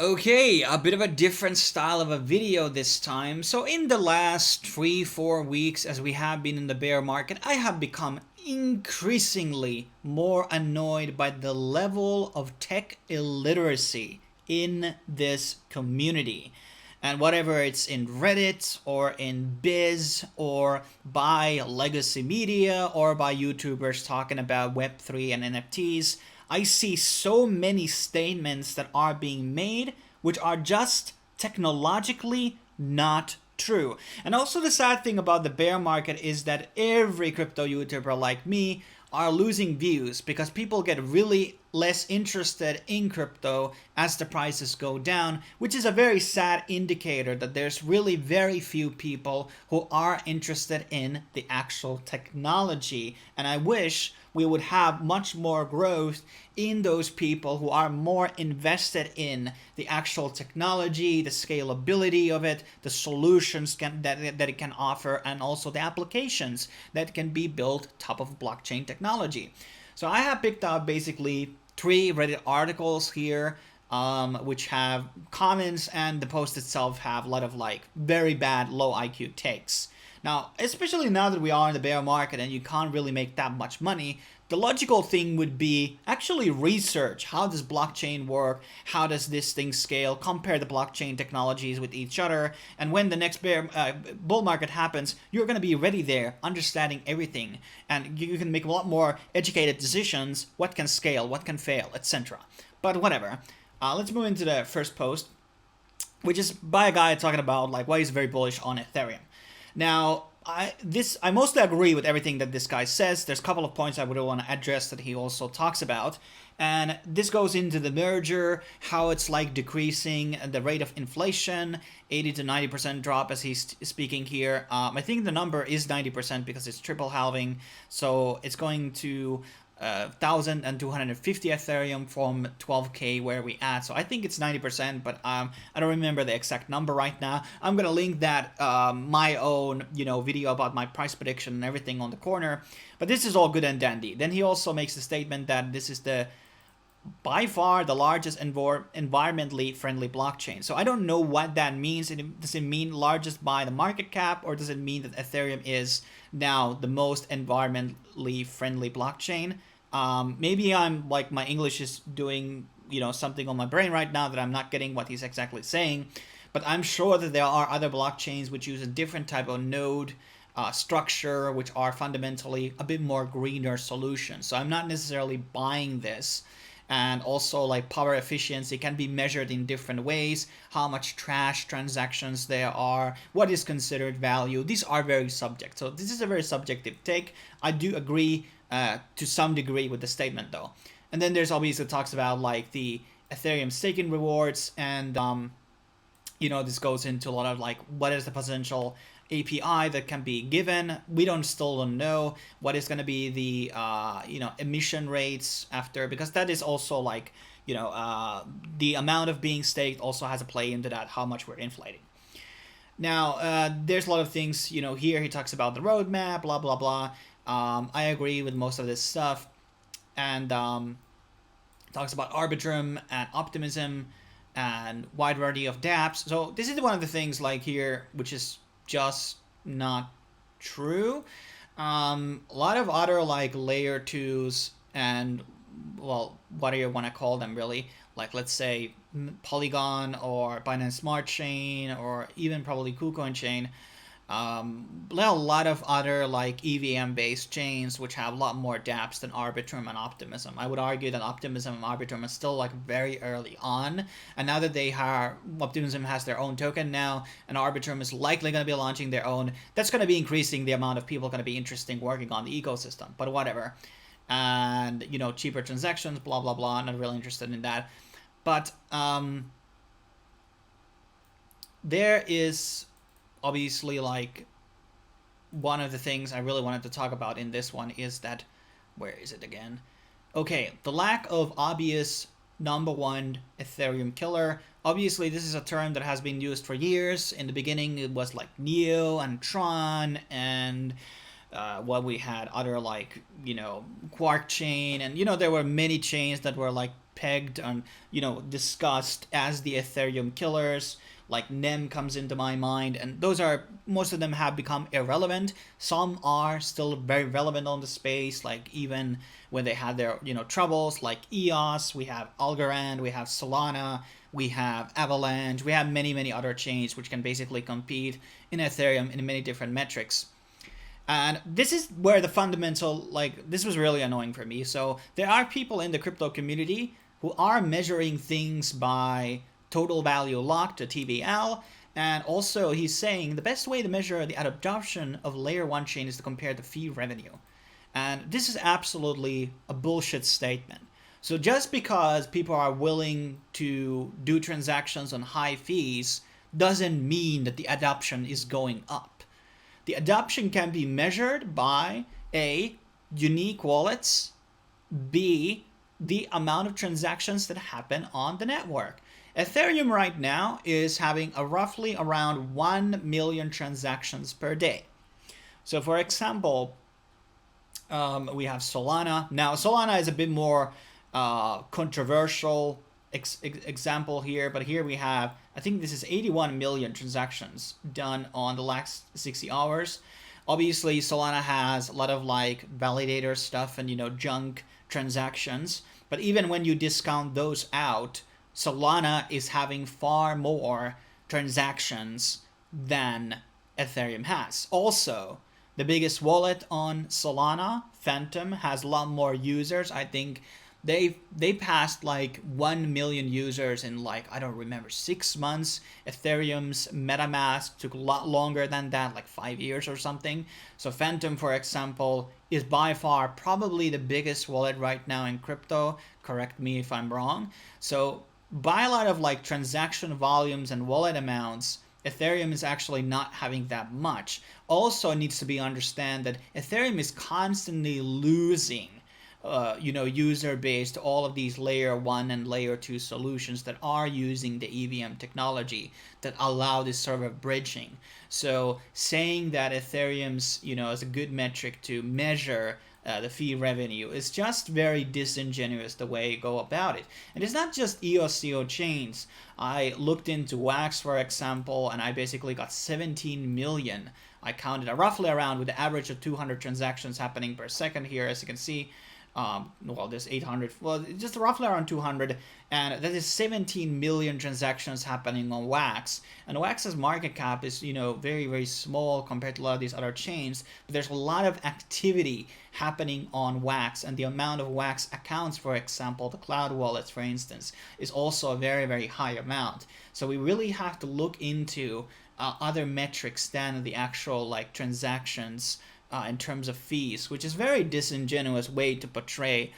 Okay, a bit of a different style of a video this time. So in the last 3-4 weeks as we have been in the bear market, I have become increasingly more annoyed by the level of tech illiteracy in this community. And whatever it's in Reddit or in Biz or by legacy media or by YouTubers talking about Web3 and NFTs, I see so many statements that are being made which are just technologically not true. And also the sad thing about the bear market is that every crypto YouTuber like me are losing views because people get really less interested in crypto as the prices go down, which is a very sad indicator that there's really very few people who are interested in the actual technology. And I wish we would have much more growth in those people who are more invested in the actual technology, the scalability of it, the solutions that it can offer, and also the applications that can be built top of blockchain technology. So I have picked out basically 3 Reddit articles here, which have comments, and the post itself have a lot of like very bad low IQ takes. Now, especially now that we are in the bear market and you can't really make that much money, the logical thing would be actually research. How does blockchain work? How does this thing scale? Compare the blockchain technologies with each other. And when the next bull market happens, you're going to be ready there, understanding everything. And you can make a lot more educated decisions. What can scale? What can fail? Etc. But whatever. Let's move into the first post, which is by a guy talking about like why he's very bullish on Ethereum. Now, I mostly agree with everything that this guy says. There's a couple of points I would want to address that he also talks about. And this goes into the merger, how it's like decreasing the rate of inflation, 80 to 90% drop as he's speaking here. I think the number is 90% because it's triple halving. So it's going to 1,250 Ethereum from 12K where we at. So I think it's 90%, but I don't remember the exact number right now. I'm gonna link that my own video about my price prediction and everything on the corner. But this is all good and dandy. Then he also makes the statement that this is the by far the largest environmentally friendly blockchain. So I don't know what that means. Does it mean largest by the market cap, or does it mean that Ethereum is now the most environmentally friendly blockchain? Maybe I'm like my English is doing something on my brain right now that I'm not getting what he's exactly saying, but I'm sure that there are other blockchains which use a different type of node structure, which are fundamentally a bit more greener solutions. So I'm not necessarily buying this. And also like power efficiency can be measured in different ways, how much trash transactions there are, what is considered value. These are very subject. So this is a very subjective take. I do agree to some degree with the statement though. And then there's obviously talks about like the Ethereum staking rewards, and this goes into a lot of like what is the potential API that can be given. We still don't know what is going to be the emission rates after, because that is also like the amount of being staked also has a play into that, how much we're inflating. Now there's a lot of things here he talks about the roadmap, blah blah blah. I agree with most of this stuff, and talks about Arbitrum and Optimism and wide variety of dApps. So this is one of the things like here which is just not true. A lot of other like layer 2s and, well, what do you want to call them really, like let's say Polygon or Binance Smart Chain or even probably KuCoin Chain. A lot of other like EVM based chains which have a lot more dApps than Arbitrum and Optimism. I would argue that Optimism and Arbitrum are still like very early on, and now that Optimism has their own token now, and Arbitrum is likely going to be launching their own, that's going to be increasing the amount of people going to be interested in working on the ecosystem. But whatever. And cheaper transactions, blah blah blah. Not really interested in that. But there is obviously like one of the things I really wanted to talk about in this one is that, where is it again? Okay, the lack of obvious number one Ethereum killer. Obviously this is a term that has been used for years. In the beginning it was like Neo and Tron and what we had other like Quark chain, and there were many chains that were like pegged and discussed as the Ethereum killers. Like NEM comes into my mind, and those are, most of them have become irrelevant. Some are still very relevant on the space, like even when they had their troubles, like EOS. We have Algorand, we have Solana, we have Avalanche, we have many other chains which can basically compete in Ethereum in many different metrics. And this is where the fundamental, like, this was really annoying for me. So there are people in the crypto community who are measuring things by total value locked, to TVL. And also he's saying the best way to measure the adoption of layer 1 chain is to compare the fee revenue. And this is absolutely a bullshit statement. So just because people are willing to do transactions on high fees doesn't mean that the adoption is going up. The adoption can be measured by A, unique wallets, B, the amount of transactions that happen on the network. Ethereum right now is having a roughly around 1 million transactions per day. So for example, we have Solana. Now Solana is a bit more controversial example here, but here we have, I think this is 81 million transactions done on the last 60 hours. Obviously Solana has a lot of like validator stuff and junk transactions, but even when you discount those out, Solana is having far more transactions than Ethereum has. Also, the biggest wallet on Solana, Phantom, has a lot more users. I think they passed like 1 million users in like, I don't remember, 6 months. Ethereum's MetaMask took a lot longer than that, like 5 years or something. So Phantom, for example, is by far probably the biggest wallet right now in crypto. Correct me if I'm wrong. So by a lot of like transaction volumes and wallet amounts, Ethereum is actually not having that much. Also, it needs to be understand that Ethereum is constantly losing user base to all of these layer 1 and layer 2 solutions that are using the EVM technology that allow this sort of bridging. So saying that Ethereum's is a good metric to measure the fee revenue is just very disingenuous the way you go about it. And it's not just EOS/CO chains. I looked into Wax, for example, and I basically got 17 million. I counted roughly around with the average of 200 transactions happening per second here, as you can see. Well, there's 800, well, just roughly around 200, and that is 17 million transactions happening on Wax. And Wax's market cap is, very small compared to a lot of these other chains, but there's a lot of activity happening on Wax, and the amount of Wax accounts, for example, the cloud wallets, for instance, is also a very high amount. So we really have to look into other metrics than the actual like transactions in terms of fees, which is very disingenuous way to portray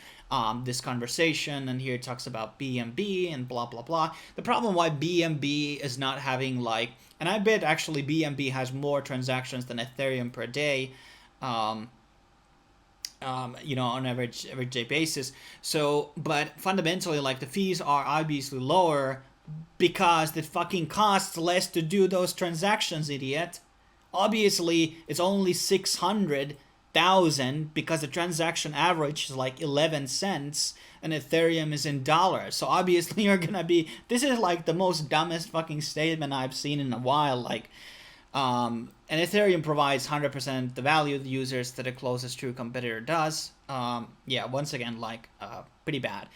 this conversation. And here it talks about BNB and blah blah blah. The problem why BNB is not having like, and I bet actually BNB has more transactions than Ethereum per day, on average day basis. So, but fundamentally, like the fees are obviously lower because it fucking costs less to do those transactions, idiot. Obviously, it's only 600,000 because the transaction average is like 11 cents and Ethereum is in dollars. So obviously you're gonna be, this is like the most dumbest fucking statement I've seen in a while. Like, and Ethereum provides 100% the value the users that the closest true competitor does. Yeah, once again, like, pretty bad.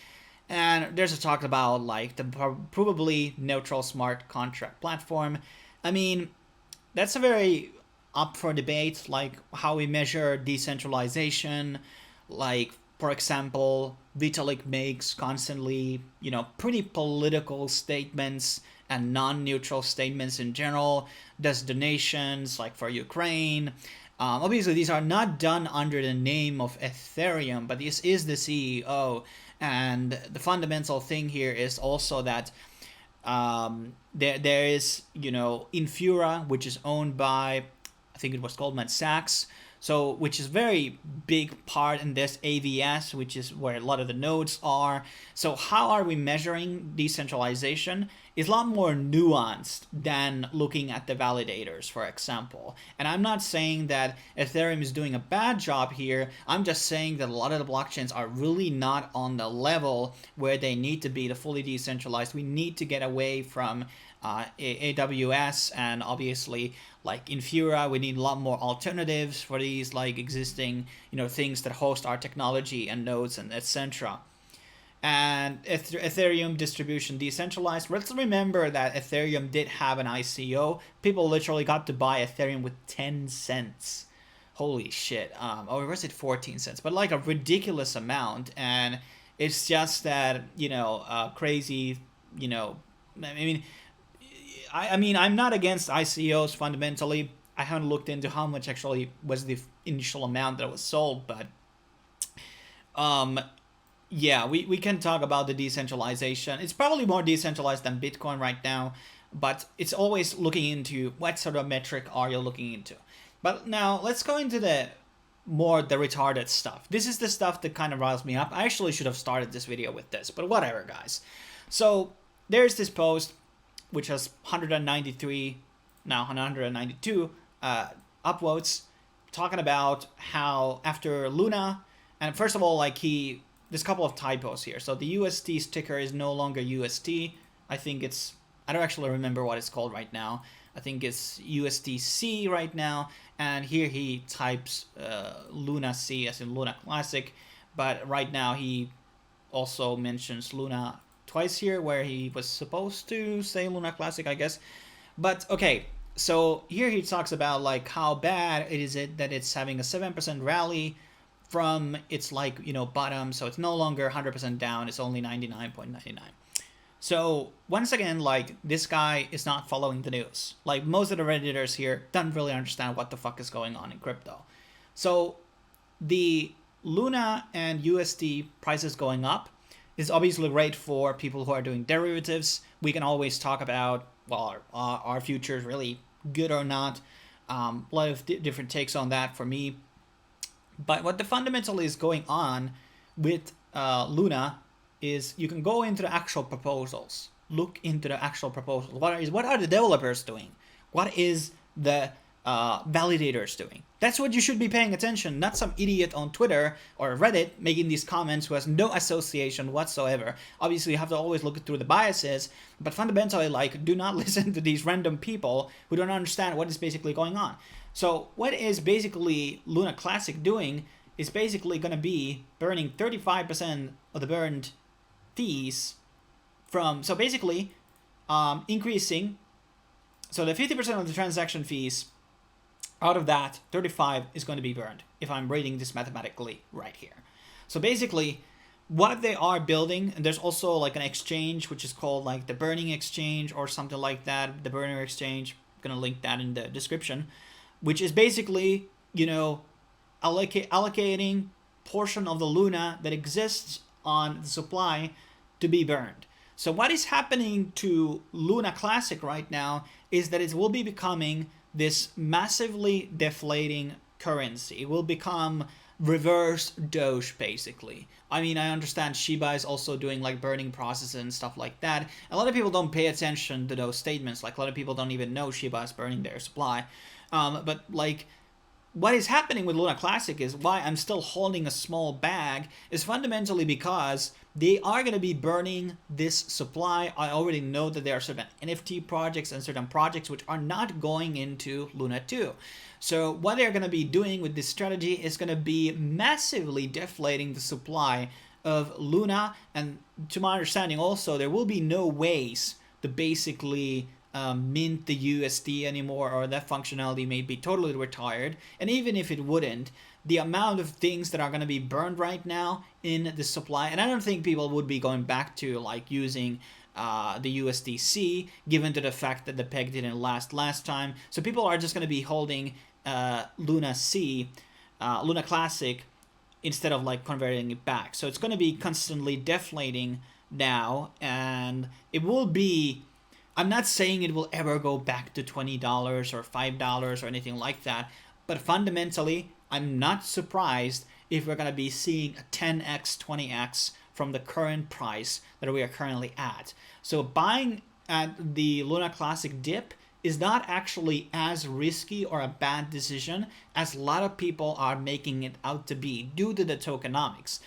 And there's a talk about like the provably neutral smart contract platform. I mean, that's a very up for debate, like how we measure decentralization. Like, for example, Vitalik makes constantly, pretty political statements and non-neutral statements in general, does donations like for Ukraine. Obviously, these are not done under the name of Ethereum, but this is the CEO. And the fundamental thing here is also that there is, Infura, which is owned by I think it was Goldman Sachs. So, which is very big part in this AVS, which is where a lot of the nodes are. So how are we measuring decentralization is a lot more nuanced than looking at the validators, for example. And I'm not saying that Ethereum is doing a bad job here. I'm just saying that a lot of the blockchains are really not on the level where they need to be, the fully decentralized. We need to get away from AWS, and obviously like in Fura we need a lot more alternatives for these like existing things that host our technology and nodes and etc. And Ethereum distribution decentralized. Let's remember that Ethereum did have an ICO. People literally got to buy Ethereum with 10 cents. Holy shit. Or was it 14 cents? But like a ridiculous amount. And it's just that, crazy, I mean, I'm not against ICOs fundamentally. I haven't looked into how much actually was the initial amount that was sold, but yeah, we can talk about the decentralization. It's probably more decentralized than Bitcoin right now, but it's always looking into what sort of metric are you looking into. But now let's go into the retarded stuff. This is the stuff that kind of riles me up. I actually should have started this video with this, but whatever, guys. So there's this post which has 192 upvotes, talking about how after Luna, and first of all, like there's a couple of typos here. So the UST sticker is no longer UST. I think I don't actually remember what it's called right now. I think it's USDC right now. And here he types Luna C as in Luna Classic. But right now he also mentions Luna twice here, where he was supposed to say Luna Classic, I guess. But okay, so here he talks about like how bad that it's having a 7% rally from its bottom. So it's no longer 100% down. It's only 99.99. So once again, like, this guy is not following the news. Like, most of the Redditors here don't really understand what the fuck is going on in crypto. So the Luna and USD prices going up is obviously great for people who are doing derivatives. We can always talk about, well, are futures really good or not? A lot of different takes on that for me. But what the fundamentally is going on with Luna is you can go into the actual proposals. Look into the actual proposals. What are the developers doing? What is the validators doing? That's what you should be paying attention, not some idiot on Twitter or Reddit making these comments who has no association whatsoever. Obviously, you have to always look through the biases, but fundamentally, like, do not listen to these random people who don't understand what is basically going on. So what is basically Luna Classic doing is basically going to be burning 35% of the burned fees from, so basically increasing, so the 50% of the transaction fees, out of that, 35 is going to be burned, if I'm reading this mathematically right here. So basically, what they are building, and there's also like an exchange, which is called like the Burning Exchange or something like that, the Burner Exchange, I'm going to link that in the description, which is basically, allocating portion of the Luna that exists on the supply to be burned. So what is happening to Luna Classic right now is that it will be becoming this massively deflating currency. It will become reverse Doge, basically. I mean, I understand Shiba is also doing like burning processes and stuff like that. A lot of people don't pay attention to those statements. Like, a lot of people don't even know Shiba is burning their supply. But like, what is happening with Luna Classic is why I'm still holding a small bag is fundamentally because they are going to be burning this supply. I already know that there are certain NFT projects and certain projects which are not going into Luna 2. So what they're going to be doing with this strategy is going to be massively deflating the supply of Luna. And to my understanding also, there will be no ways to basically mint the USD anymore, or that functionality may be totally retired. And even if it wouldn't, the amount of things that are going to be burned right now in the supply, and I don't think people would be going back to like using the USDC, given to the fact that the peg didn't last time. So people are just going to be holding Luna Classic instead of like converting it back. So it's going to be constantly deflating now, and it will be I'm not saying it will ever go back to $20 or $5 or anything like that, but fundamentally, I'm not surprised if we're going to be seeing a 10x, 20x from the current price that we are currently at. So buying at the Luna Classic dip is not actually as risky or a bad decision as a lot of people are making it out to be due to the tokenomics.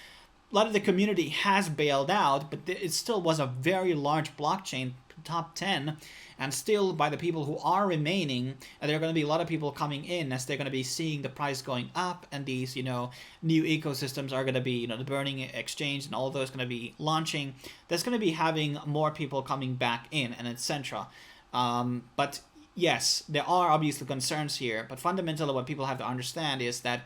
A lot of the community has bailed out, but it still was a very large blockchain, top 10, and still by the people who are remaining, there are going to be a lot of people coming in as they're going to be seeing the price going up, and these, new ecosystems are going to be, the burning exchange and all of those going to be launching. That's going to be having more people coming back in, and etc. But yes, there are obviously concerns here, but fundamentally what people have to understand is that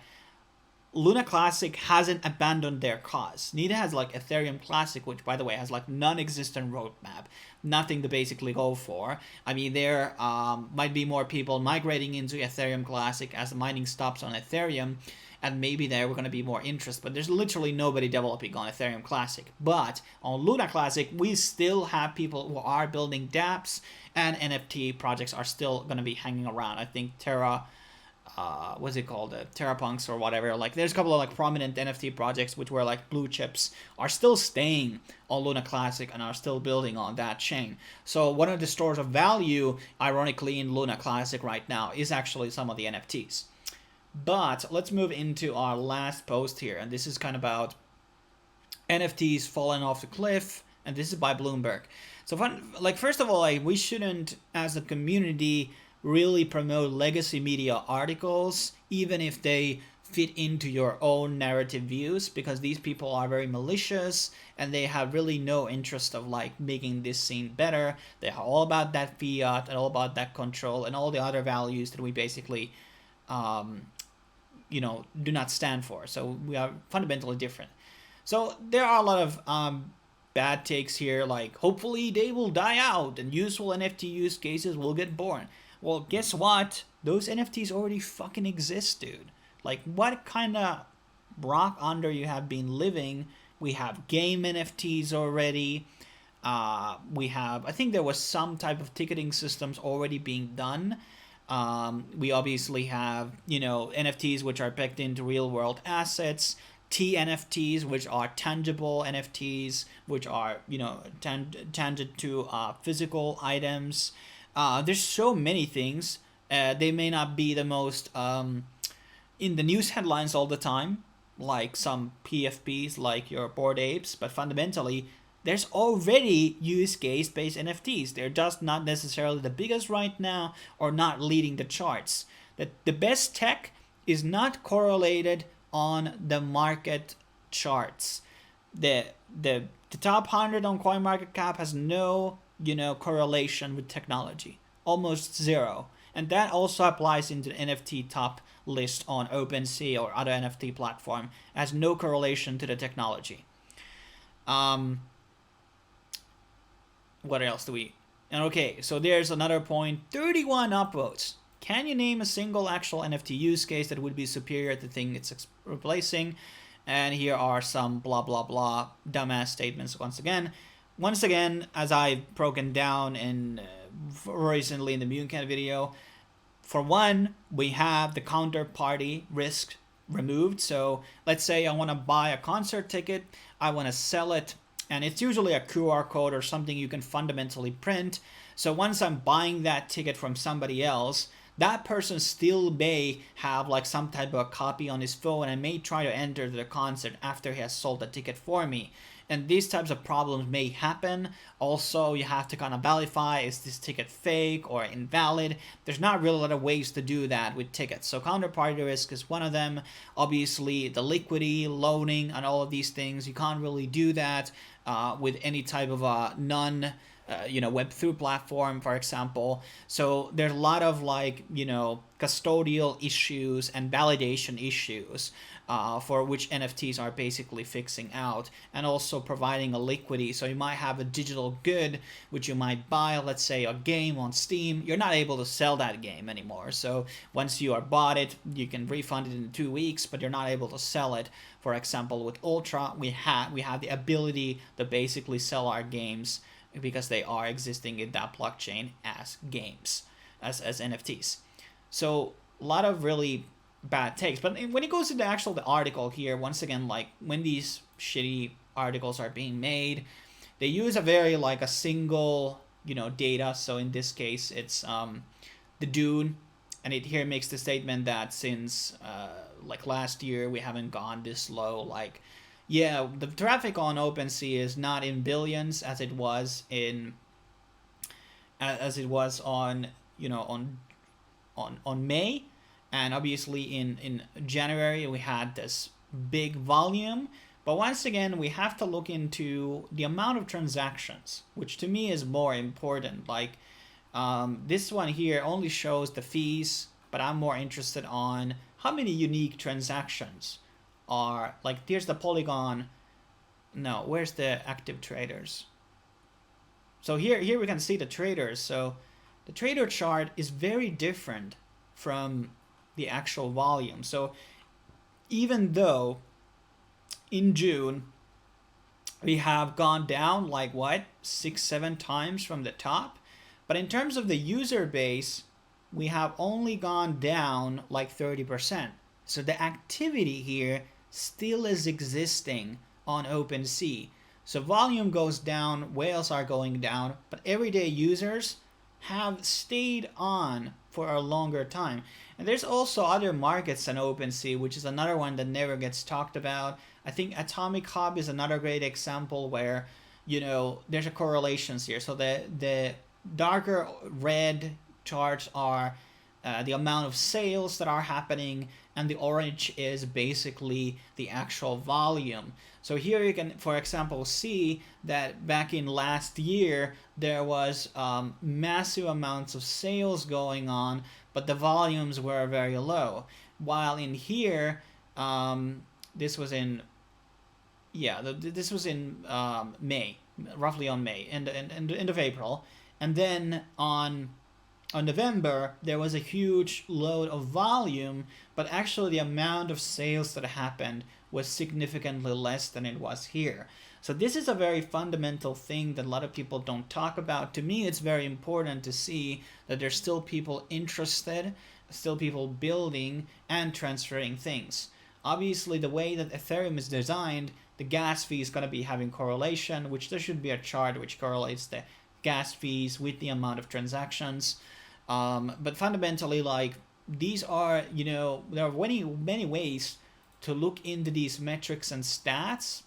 Luna Classic hasn't abandoned their cause. Neither has Ethereum Classic, which by the way has non-existent roadmap, nothing to basically go for. I mean, there might be more people migrating into Ethereum Classic as the mining stops on Ethereum, and maybe there we're going to be more interest, but there's literally nobody developing on Ethereum Classic. But on Luna Classic, we still have people who are building dApps, and NFT projects are still going to be hanging around. I think what's it called, TerraPunks or whatever, there's a couple of prominent NFT projects which were blue chips are still staying on Luna Classic and are still building on that chain. So one of the stores of value, ironically, in Luna Classic right now is actually some of the NFTs. But let's move into our last post here, and this is kind of about NFTs falling off the cliff, and this is by Bloomberg. So first of all, we shouldn't, as a community, really promote legacy media articles, even if they fit into your own narrative views, because these people are very malicious and they have really no interest of making this scene better. They're all about that fiat and all about that control and all the other values that we basically do not stand for. So we are fundamentally different. So there are a lot of bad takes here, hopefully they will die out and useful NFT use cases will get born. Well, guess what? Those NFTs already fucking exist, dude. What kind of rock under you have been living? We have game NFTs already. We have, I think there was some type of ticketing systems already being done. We obviously have, NFTs which are pegged into real world assets. TNFTs, which are tangible NFTs, which are, tangent to physical items. There's so many things. They may not be the most in the news headlines all the time, like some PFPs, like your Bored Apes, but fundamentally, there's already use case based NFTs. They're just not necessarily the biggest right now or not leading the charts. That the best tech is not correlated on the market charts. The top 100 on CoinMarketCap has no correlation with technology, almost zero, and that also applies into the NFT top list on OpenSea or other NFT platform, has no correlation to the technology. What else do we? And okay, so there's another point. 31 upvotes. Can you name a single actual NFT use case that would be superior to the thing it's replacing? And here are some blah blah blah dumbass statements once again. Once again, as I've broken down in recently in the Mooncat video, for one, we have the counterparty risk removed. So let's say I want to buy a concert ticket, I want to sell it, and it's usually a QR code or something you can fundamentally print. So once I'm buying that ticket from somebody else, that person still may have some type of a copy on his phone and may try to enter the concert after he has sold the ticket for me. And these types of problems may happen. Also, you have to kind of verify, is this ticket fake or invalid? There's not really a lot of ways to do that with tickets. So counterparty risk is one of them. Obviously, the liquidity, loaning, and all of these things, you can't really do that with any type of a Web3 platform, for example. So there's a lot of custodial issues and validation issues for which NFTs are basically fixing out, and also providing a liquidity. So you might have a digital good which you might buy, let's say a game on Steam. You're not able to sell that game anymore. So once you are bought it, you can refund it in 2 weeks, but you're not able to sell it. For example, with Ultra, we have the ability to basically sell our games because they are existing in that blockchain as games, as NFTs. So a lot of really bad takes. But when it goes to the article here, once again, like when these shitty articles are being made, they use a very like a single data. So in this case, it's the Dune, and it here makes the statement that since like last year we haven't gone this low. Like, yeah, the traffic on OpenSea is not in billions as it was on on May, and obviously in January we had this big volume. But once again, we have to look into the amount of transactions, which to me is more important. Like this one here only shows the fees, but I'm more interested on how many unique transactions are. Like here's the Polygon. No, where's the active traders? So here we can see the traders. So the trader chart is very different from the actual volume. So even though in June we have gone down like what 6-7 times from the top, but in terms of the user base we have only gone down like 30%. So the activity here still is existing on OpenSea. So volume goes down, whales are going down, but everyday users have stayed on for a longer time. And there's also other markets on OpenSea, which is another one that never gets talked about. I think Atomic Hub is another great example where, there's a correlations here. So the darker red charts are the amount of sales that are happening, and the orange is basically the actual volume. So here you can, for example, see that back in last year there was massive amounts of sales going on, but the volumes were very low. While in here, this was in May, roughly on May, and end of April, and then on November there was a huge load of volume, but actually the amount of sales that happened was significantly less than it was here. So this is a very fundamental thing that a lot of people don't talk about. To me, it's very important to see that there's still people interested, still people building and transferring things. Obviously, the way that Ethereum is designed, the gas fee is going to be having correlation, which there should be a chart which correlates the gas fees with the amount of transactions. But fundamentally, like, these are, there are many ways to look into these metrics and stats,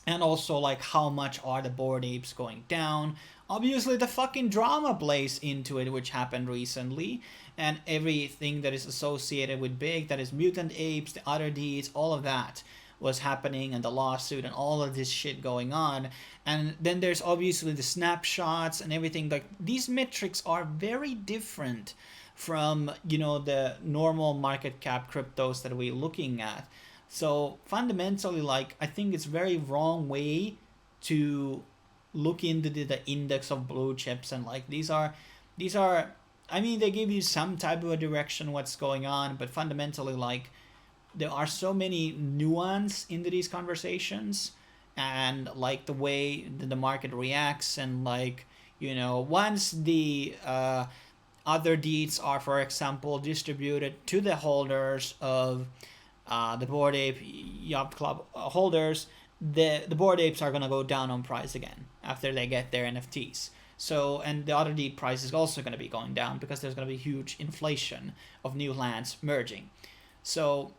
and also like how much are the Bored Apes going down. Obviously the fucking drama plays into it, which happened recently, and everything that is associated with big, that is mutant apes, the other deeds, all of that was happening, and the lawsuit and all of this shit going on. And then there's obviously the snapshots and everything. Like, these metrics are very different from the normal market cap cryptos that we're looking at. So fundamentally, like, I think it's very wrong way to look into the index of blue chips, and like these are I mean, they give you some type of a direction what's going on, but fundamentally, like, there are so many nuance into these conversations, and like the way the market reacts, and like, once the other deeds are, for example, distributed to the holders of the Bored Ape Yacht Club holders, the Bored Apes are going to go down on price again after they get their NFTs. So, and the other deed price is also going to be going down because there's going to be huge inflation of new lands merging. So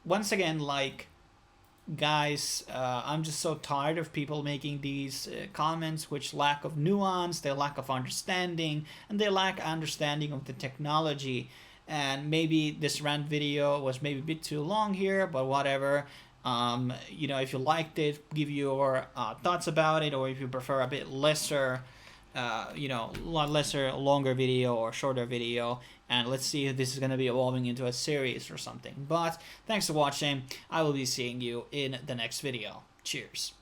once again, like, guys, I'm just so tired of people making these comments which lack of nuance, they lack of understanding, and they lack understanding of the technology. And maybe this rant video was maybe a bit too long here, but whatever. If you liked it, give your thoughts about it, or if you prefer a bit lesser, longer video or shorter video, and let's see if this is going to be evolving into a series or something. But thanks for watching. I will be seeing you in the next video. Cheers.